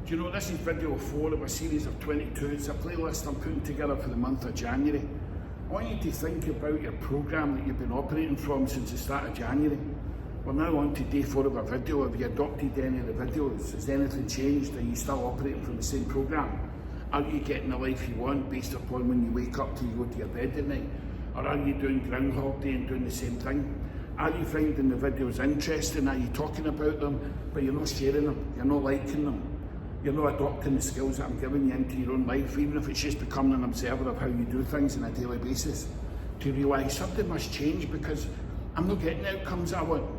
Do you know, this is video 4 of a series of 22. It's a playlist I'm putting together for the month of January. I want you to think about your programme that you've been operating from since the start of January. We're now on to day 4 of a video. Have you adopted any of the videos? Has anything changed? Are you still operating from the same programme? Are you getting the life you want based upon when you wake up till you go to your bed at night? Or are you doing Groundhog Day and doing the same thing? Are you finding the videos interesting? Are you talking about them, but you're not sharing them? You're not liking them? You're not adopting the skills that I'm giving you into your own life, even if it's just becoming an observer of how you do things on a daily basis, to realise something must change because I'm not getting the outcomes I want.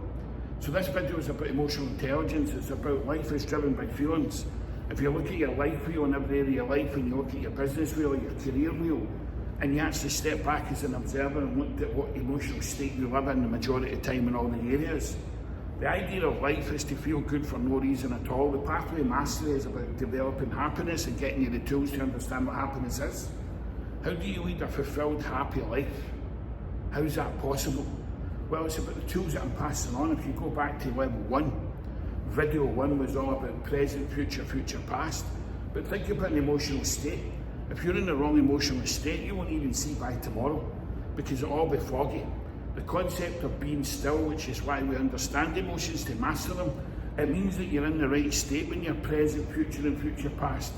So this video is about emotional intelligence. It's about life is driven by feelings. If you look at your life wheel in every area of your life, and you look at your business wheel or your career wheel, and you actually step back as an observer and look at what emotional state you live in the majority of the time in all the areas, the idea of life is to feel good for no reason at all. The pathway mastery is about developing happiness and getting you the tools to understand what happiness is. How do you lead a fulfilled, happy life? How is that possible? Well, it's about the tools that I'm passing on. If you go back to level 1, video 1 was all about present, future, past. But think about an emotional state. If you're in the wrong emotional state, you won't even see by tomorrow because it'll all be foggy. The concept of being still, which is why we understand emotions to master them, it means that you're in the right state when you're present, future and future past.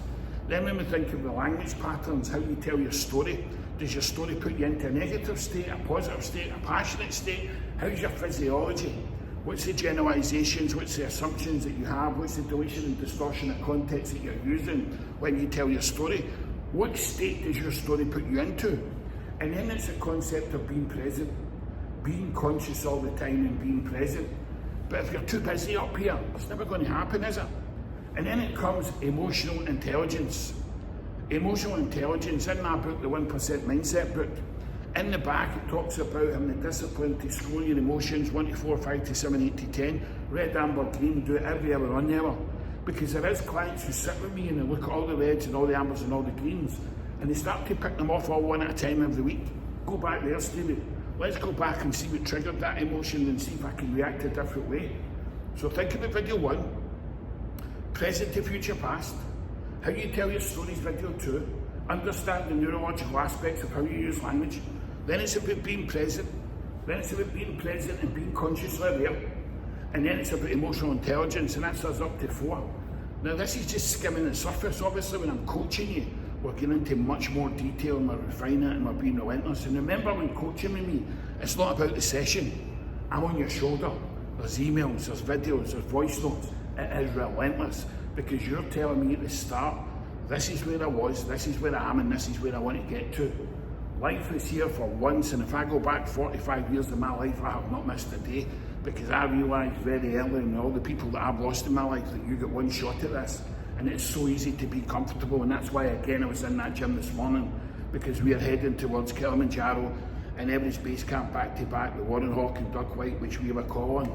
Then when we think of the language patterns, how you tell your story, does your story put you into a negative state, a positive state, a passionate state? How's your physiology? What's the generalisations, what's the assumptions that you have, what's the deletion and distortion of context that you're using when you tell your story? What state does your story put you into? And then it's the concept of being present. Being conscious all the time and being present. But if you're too busy up here, it's never going to happen, is it? And then it comes emotional intelligence. Emotional intelligence, in that book, the 1% Mindset book, in the back it talks about having the discipline to score your emotions 1 to 4, 5 to 7, 8 to 10, red, amber, green, do it every hour on the hour. Because there is clients who sit with me and they look at all the reds and all the ambers and all the greens and they start to pick them off all one at a time every week. Go back there, Stevie. Let's go back and see what triggered that emotion and see if I can react a different way. So think about video 1, present to future past, how you tell your stories video 2, understand the neurological aspects of how you use language. Then it's about being present. Then it's about being present and being consciously aware. And then it's about emotional intelligence, and that's us up to 4. Now this is just skimming the surface. Obviously when I'm coaching you, we're getting into much more detail and we're refining it and we're being relentless. And remember, when coaching with me, it's not about the session. I'm on your shoulder. There's emails, there's videos, there's voice notes. It is relentless because you're telling me at the start, this is where I was, this is where I am, and this is where I want to get to. Life is here for once, and if I go back 45 years of my life, I have not missed a day because I realised very early in all the people that I've lost in my life that you get one shot at this. And it's so easy to be comfortable, and that's why again I was in that gym this morning because we are heading towards Kilimanjaro and Everest Base Camp back to back with Warren Hawk and Doug White, which we were calling.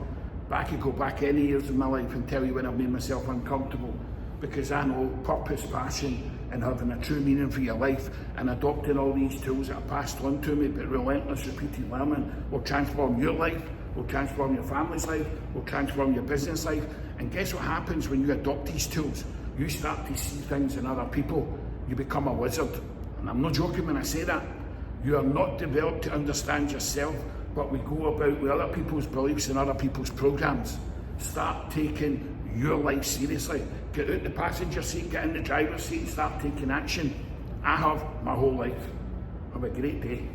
I could go back any years of my life and tell you when I've made myself uncomfortable because I know purpose, passion and having a true meaning for your life and adopting all these tools that are passed on to me, but relentless repeated learning will transform your life, will transform your family's life, will transform your business life. And guess what happens when you adopt these tools? You start to see things in other people. You become a wizard. And I'm not joking when I say that. You are not developed to understand yourself, but we go about with other people's beliefs and other people's programs. Start taking your life seriously. Get out the passenger seat, get in the driver's seat, and start taking action. I have my whole life. Have a great day.